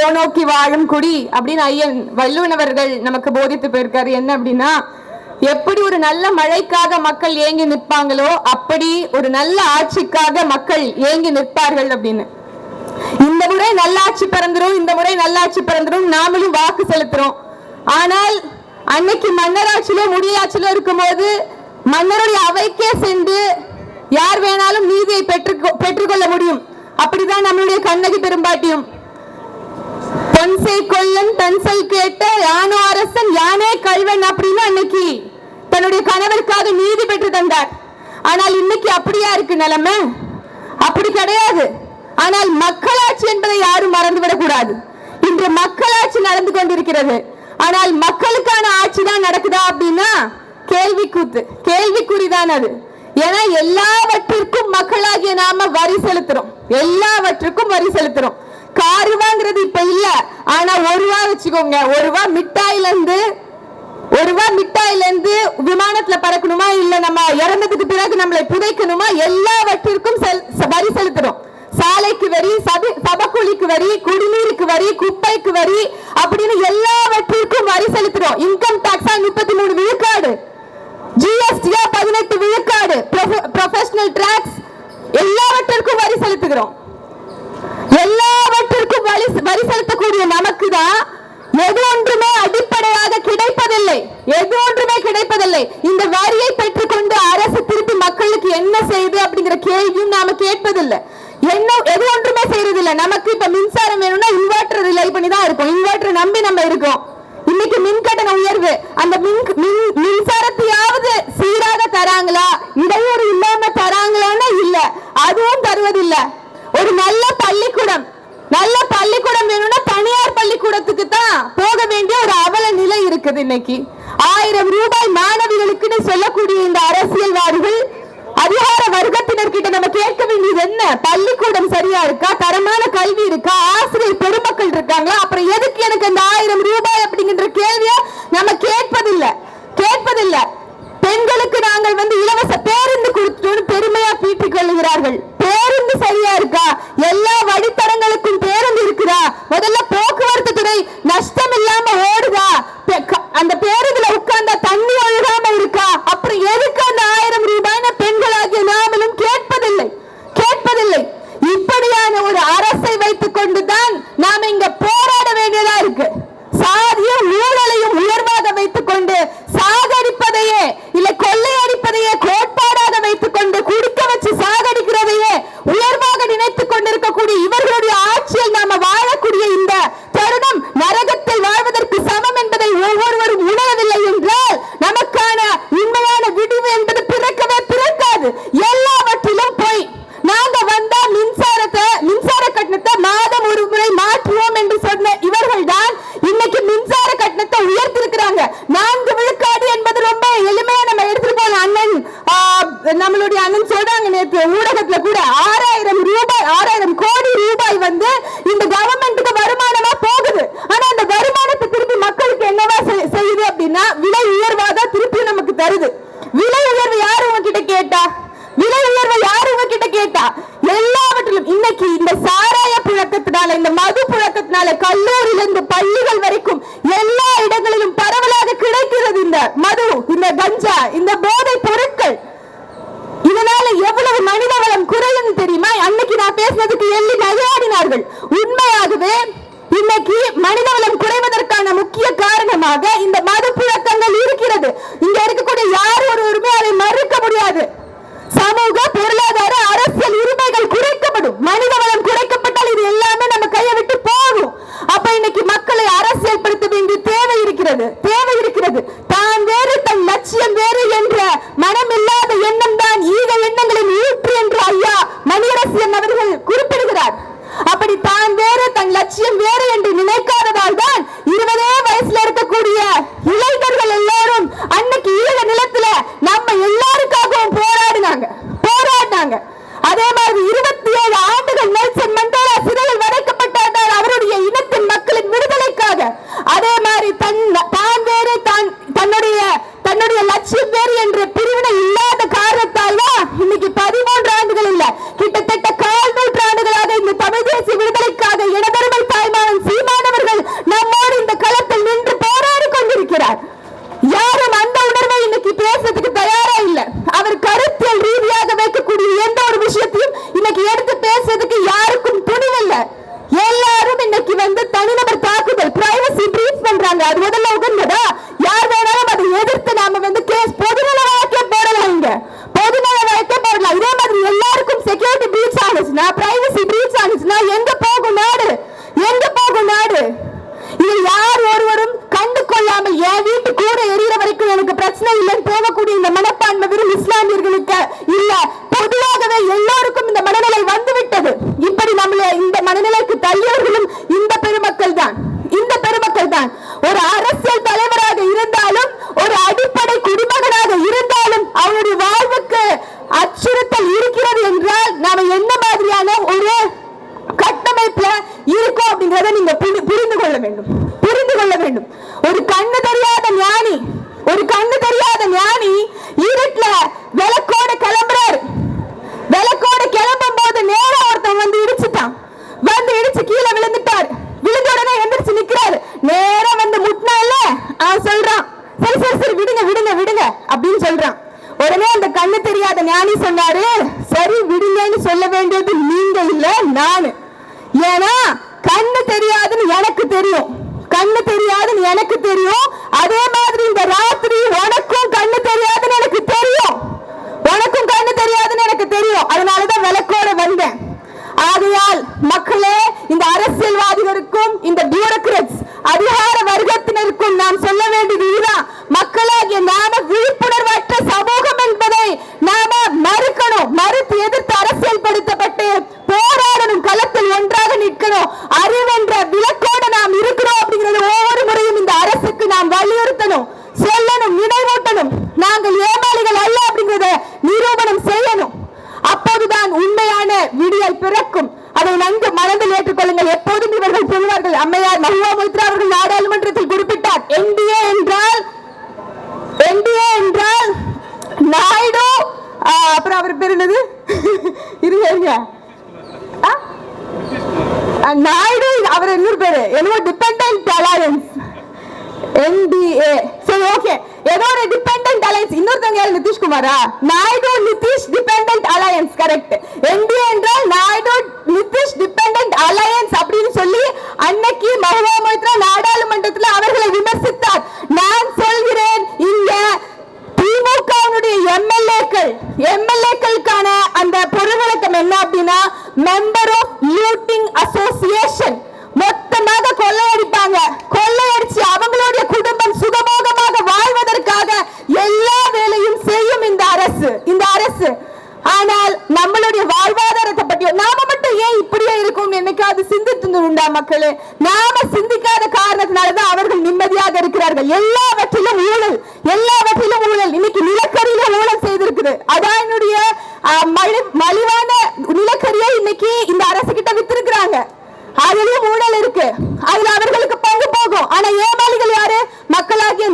கோநோக்கி வாழும் குடி அப்படின்னு ஐயன் வள்ளுவனவர்கள் நமக்கு போதித்து போயிருக்காரு. என்ன அப்படின்னா, எப்படி ஒரு நல்ல மழைக்காக மக்கள் ஏங்கி நிற்பாங்களோ அப்படி ஒரு நல்ல ஆட்சிக்காக மக்கள் ஏங்கி நிற்பார்கள் அப்படின்னு. இந்த முறை நல்லாட்சி பிறந்துரும், இந்த முறை நல்லாட்சி பிறந்துரும், நாமளும் வாக்கு செலுத்துறோம். ஆனால் அன்னைக்கு மன்னராட்சியிலோ முடியாட்சியிலோ இருக்கும்போது மன்னருடைய அவைக்கே சென்று யார் வேணாலும் நீதியை பெற்றுக்கொள்ள முடியும். அப்படிதான் நம்மளுடைய கண்ணகி பெரும்பாட்டியும். பொன்சை கொல்லன் தன்சல் கேட்ட யானோ அரசன் யானே கல்வன் அப்படின்னு அன்னைக்கு தன்னுடைய கணவருக்காக நீதி பெற்று தந்தார். ஆனால் இன்னைக்கு அப்படியா இருக்கு நிலைமை? அப்படி கிடையாது. ஆனால் மக்களாட்சி என்பதை யாரும் மறந்துவிடக் கூடாது. இன்று மக்களாட்சி நடந்து கொண்டிருக்கிறது. ஆனால் மக்களுக்கான ஆட்சி தான் நடக்குதா அப்படின்னா கேள்விக்குறிதான் அது. ஏன்னா எல்லாவற்றிற்கும் மக்களாகிய நாம வரி செலுத்துறோம், எல்லாவற்றுக்கும் வரி செலுத்துறோம். காருவாங்கிறது இப்ப இல்ல, ஆனா ஒரு ரூபா வச்சுக்கோங்க, ஒரு ரூபா மிட்டாயில இருந்து விமானத்துல பறக்கணுமா, இல்ல நம்ம இறந்ததுக்கு பிறகு நம்மளை புதைக்கணுமா, எல்லாவற்றிற்கும் வரி செலுத்துறோம். சாலைக்கு வரி, சபக்குழிக்கு வரி, குடிநீருக்கு வரி, குப்பைக்கு வரி அப்படின்னு எல்லாவற்றிற்கும் வரி செலுத்துறோம். இன்கம் டாக்ஸா 33 விழுக்காடு, ஜிஎஸ்டியா 18 விழுக்காடு, ப்ரொஃபஷனல் டாக்ஸ் எல்லாவற்றிற்கும் வரி செலுத்துகிறோம். எல்லாவற்றிற்கும் வரி செலுத்தக்கூடிய நமக்கு தான் எது ஒன்றுமே அடிப்படையாக கிடைப்பதில்லை, எது ஒன்றுமே கிடைப்பதில்லை. இந்த வரியை பெற்றுக்கொண்டு அரசு திருப்பி மக்களுக்கு என்ன செய்யுது அப்படிங்கிற கேள்வியும் நாம கேட்பதில்லை. எது ஒன்றுமே செய்யறதில்லை. நமக்கு இப்ப மின்சாரம் வேணும்னா இன்வெர்டர் ரிலை பண்ணி தான் இருக்கும், இன்வெர்டர் நம்பி நம்ம இருக்கோம். இன்னைக்கு மின் கட்டண உயர்வு, அந்த மின்சாரத்தையாவது சீராக தராங்களா, இடையூறு இல்லாம தராங்களான்னு இல்ல, அதுவும் தருவதில்லை. ஒரு நல்ல பள்ளிக்கூடம் வேணும்னா தனியார் பள்ளிக்கூடத்துக்கு தான் போக வேண்டிய ஒரு அவல நிலை இருக்குது. இன்னைக்கு 1000 ரூபாய் மாணவிகளுக்கு சொல்லக்கூடிய இந்த அரசியல்வாதிகள் அதிகார வர்க்கத்தினர் கிட்ட நம்ம கேட்க வேண்டியது என்ன? பள்ளிக்கூடம் சரியா இருக்கா, தரமான கல்வி இருக்கா, ஆசிரியர் பெருமக்கள் இருக்காங்களா, அப்புறம் எதுக்கு எனக்கு அந்த 1000 ரூபாய் அப்படிங்கிற கேள்வியை நம்ம கேட்பதில்லை. பெண்களுக்கு நாங்கள் இலவச பேருந்து கொடுத்துட்டு பெருமையா பீட்டிக் கொள்ளுகிறார்கள். பேருந்து சரியா இருக்கா? எல்லா வழித்தடங்களுக்கும் பேருந்து இருக்குதா? முதல்ல போக்குவரத்து துறை நஷ்டம் இல்லாம ஓடுதா? அந்த பேருந்துல உட்கார்ந்தா தண்ணி ஒழுகாம இருக்கா? அப்புறம் எதுக்கு அந்த 1000 ரூபாய்னு பெண்களாகிய நாமளும் கேட்பதில்லை. இப்படியான ஒரு அரசை வைத்துக் கொண்டுதான் நாம இங்க போராட வேண்டியதா இருக்கு. சாதியும் ஊழலையும் உயர்வாக வைத்துக் கொண்டு சாகடிப்பதையே இல்ல கொள்ளையடிப்பதையே கோட்பாடாக வைத்துக் கொண்டு குடிக்க வச்சு சாகடிக்கிறதையே உயர்வாக நினைத்துக் கொண்டிருக்கக்கூடிய இவர்களுடைய ஆட்சியில் நாம வாழக்கூடிய இந்த தருணம் நரகத்தில் வாழ்வதற்கு சமம் என்பதை ஒவ்வொருவரும் உணரவில்லை என்றால் நமக்கான உண்மையான விடிவு என்பது பிறக்காது. எல்லாவற்றிலும் போய் நாங்க வந்தா மின்சார கட்டணத்தை மாதம் ஒரு முறை மாற்றுவோம் என்று சொன்ன இவர்கள் தான் இன்னைக்கு மின்சார கட்டணத்தை உயர்த்திருக்கிறாங்க. 4 விழுக்காடு என்பது ரொம்ப எளிமையா நம்ம எடுத்துட்டு போன நம்மளுடைய அண்ணன் சொல்றாங்க நேற்று ஊடகத்துல கூட 6000 கோடி ரூபாய் இந்த கவர்மெண்ட்டுக்கு வருமானமா போகுது. ஆனா அந்த வருமானத்தை திருப்பி மக்களுக்கு என்னவா செய்யுது அப்படின்னா விலை உயர்வாதான் திருப்பி நமக்கு தருது. விலை உயர்வு யாரு உங்ககிட்ட கேட்டா? எல்லாவற்றிலும் இன்னைக்கு இந்த சாராய புழக்கத்தினால, இந்த மது புழக்கத்தினால கல்லூரியிலிருந்து பள்ளிகள் வரைக்கும் எல்லா இடங்களிலும் பரவலாக கிடைக்கிறது இந்த மது, இந்த கஞ்சா, இந்த போதை பொருட்கள். இதனால எவ்வளவு மனித வளம் குறையும் தெரியுமா? அன்னைக்கு நான் பேசினதுக்கு எள்ளி நகையாடினார்கள். உண்மையாகவே இன்னைக்கு மனித வளம் குறைவதற்கான முக்கிய காரணமாக இந்த மது புழக்கங்கள் இருக்கிறது. இங்க இருக்கக்கூடிய யார் ஒருவருமே அதை மறுக்க முடியாது. சமூக பொருளாதார அரசியல் உரிமைகள் குறைக்கப்படும், மனித வளம் குறைக்கப்பட்டால் இது எல்லாமே நம்ம கையை விட்டு போகும். அப்ப இன்னைக்கு மக்களை அரசியல் படுத்த வேண்டிய தேவை இருக்கிறது. தான் வேறு தன் லட்சியம் வேறு என்ற மனம் இல்லாத எண்ணம் தான் ஈக எண்ணங்களின் ஊற்று என்று ஐயா மணியரசன் அவர்கள் குறிப்பிடுகிறார். அப்படி தான் வேறு தன் லட்சியம் வேறு என்று நினைக்காததால் தான் 20 வயசுல இருக்கக்கூடிய பண்றாங்க. அது முதல்ல உகந்ததா? யார் வேணாலும் அதை எதிர்த்து நாம கேஸ் பொதுநல வழக்கே போடலாம். இங்க பொதுநல வழக்கே போடலாம். இதே மாதிரி எல்லாருக்கும் செக்யூரிட்டி பிரீச் ஆனிச்சுன்னா, பிரைவசி பிரீச் ஆனிச்சுன்னா எங்க போகும் நாடு? எங்க போகும் நாடு? இதை யார் ஒருவரும் கண்டு கொள்ளாமல் என் வீட்டு கூட எரியிற வரைக்கும் எனக்கு பிரச்சனை இல்லைன்னு போகக்கூடிய இந்த மனப்பான்மை வெறும் இஸ்லாமியர்களுக்கு இல்ல, பொதுவாகவே எல்லோருக்கும் இந்த மனநிலை வந்துவிட்டது. இப்படி நம்மளை இந்த மனநிலைக்கு தள்ளியவர்களும் இந்த பெருமக்கள் தான். இந்த பெருமக்கள் தான். ஒரு அரசியல் தலைவராக இருந்தாலும், ஒரு அடிப்படை குடிமகனாக இருந்தாலும் அவருடைய வாழ்வுக்கு அச்சுறுத்தல் இருக்கிறது என்றால் நாம என்ன மாதிரியான ஒரு கட்டமைப்புல இருக்கும் அப்படிங்கறத நீங்க புரிந்து கொள்ள வேண்டும். புரிந்து கொள்ள வேண்டும். ஒரு கண்ணு தெரியாத ஞானி, ஒரு கண்ணு தெரியாத ஞானி இருட்டுல விளக்கோட கிளம்புறாரு. விளக்கோட கிளம்பும் போது நேரம் ஒருத்தன் இடிச்சுட்டான். இடிச்சு கீழே விழுந்துட்டாரு. விழுந்த உடனே எந்திரிச்சு நிக்கிறாரு. நேரம் முட்டினா இல்ல, சொல்றான் சரி சரி சரி விடுங்க விடுங்க விடுங்க அப்படின்னு சொல்றான். உடனே அந்த கண்ணு தெரியாத ஞானி சொன்னாரு, சரி விடுங்கன்னு சொல்ல வேண்டியது நீங்க இல்ல நானு. ஏன்னா கண்ணு தெரியாதுன்னு எனக்கு தெரியும். கண்ணு தெரியாதுன்னு எனக்கு தெரியும். அதே மாதிரி இந்த ராத்திரி உனக்கும் கண்ணு தெரியாதுன்னு எனக்கு தெரியும். உனக்கும் கண்ணு தெரியாதுன்னு எனக்கு தெரியும். அதனாலதான் விளக்கோட வந்தேன். ஆகையால் மக்களே, இந்த அரசியல்வாதிகளுக்கும் இந்த பியூரோக்ராட்ஸ் அதிகார வர்க்கத்தினருக்கும் நாம் சொல்ல வேண்டியது இதுதான். மக்களாகிய நாம விழிப்புணர்வற்ற சமூகம் என்பதை நாம மறுக்கணும். மறுத்து எதிர்த்து அரசியல் படுத்தப்பட்டு போராடணும். களத்தில் ஒன்றாக நிற்கணும். அறிவென்ற விளக்கோடு நாம் இருக்கிறோம் அப்படிங்கிறது ஒவ்வொரு முறையும் இந்த அரசுக்கு நாம் வலியுறுத்தணும், சொல்லணும், நினைவூட்டணும். நாங்கள் ஏமாளிகள் அல்ல அப்படிங்கிறத நிரூபணம் செய்யணும். அப்போதுதான் உண்மையான விடியல் பிறக்கும். அதை நன்கு மனதில் ஏற்றுக்கொள்ளுங்கள். எப்போதும் இவர்கள் சொல்வார்கள், அம்மையார் மஹுவா மொய்த்ரா அவர்கள் நாடாளுமன்றத்தில் குறிப்பிட்டார், என்டிஏ என்றால் நாயுடு, அப்புறம் அவர் பேர் என்னது இருங்க நாயுடு, அவர் இன்னொரு பேரு என்னவோ டிபெண்டன்ட் அலையன்ஸ், NDA. சரி ஓகே, ஏதோ ஒரு டிபெண்டன்ட் அலையன்ஸ். இன்னொருத்தங்க யாரு? நிதிஷ்குமாரா? Naidu Nitish dependent alliance. Correct. NDA என்றால் நாயுடு நிதிஷ் டிபெண்டன்ட் அலையன்ஸ் அப்படின்னு சொல்லி அன்னைக்கு மஹுவா மொய்த்ரா நாடாளுமன்றத்தில் அவர்களை விமர்சித்தார். நான் சொல்கிறேன், இங்க திமுகவுடைய எம்எல்ஏக்களுக்கான அந்த பொருள்விளக்கம் என்ன அப்படின்னா, மெம்பர் ஆஃப் லூட்டிங் அசோசியேஷன். மொத்தமாக கொள்ளையடிப்பாங்க. கொள்ளையடிச்சு அவங்களுடைய குடும்பம் சுகமோகமாக வாழ்வதற்காக எல்லா வேலையும் செய்யும் இந்த அரசு. ஆனால் நம்மளுடைய வாழ்வாதாரத்தை பற்றி நாம மட்டும் ஏன் இப்படியே இருக்கும் என்னைக்காவது சிந்தித்துண்டா மக்களே? நாம சிந்திக்காத காரணத்தினாலதான் அவர்கள் நிம்மதியாக இருக்கிறார்கள். எல்லாவற்றிலும் ஊழல். இன்னைக்கு நிலக்கரியில ஊழல் செய்திருக்குது. அதான் என்னுடைய மலிவான நிலக்கரியை இன்னைக்கு இந்த அரசு கிட்ட வித்திருக்கிறாங்க. அதுலயும் ஊழல் இருக்கு. அதுல அவர்களுக்கு பங்கு போகும். ஆனா ஏமாளிகள் யாரு? மக்களாகிய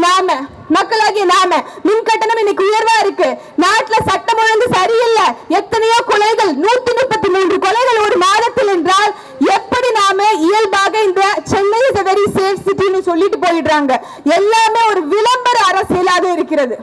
நாம. மின் கட்டணம் இன்னைக்கு உயர்வா இருக்கு. நாட்டுல சட்டம் ஒழுங்கு சரியில்லை. எத்தனையோ கொலைகள், 133 கொலைகள் ஒரு மாதத்தில் என்றால் எப்படி நாம இயல்பாக இந்த Chennai is a very safe city ன்னு சொல்லிட்டு போயிடுறாங்க. எல்லாமே ஒரு விளம்பர அரசியலாக இருக்கிறது.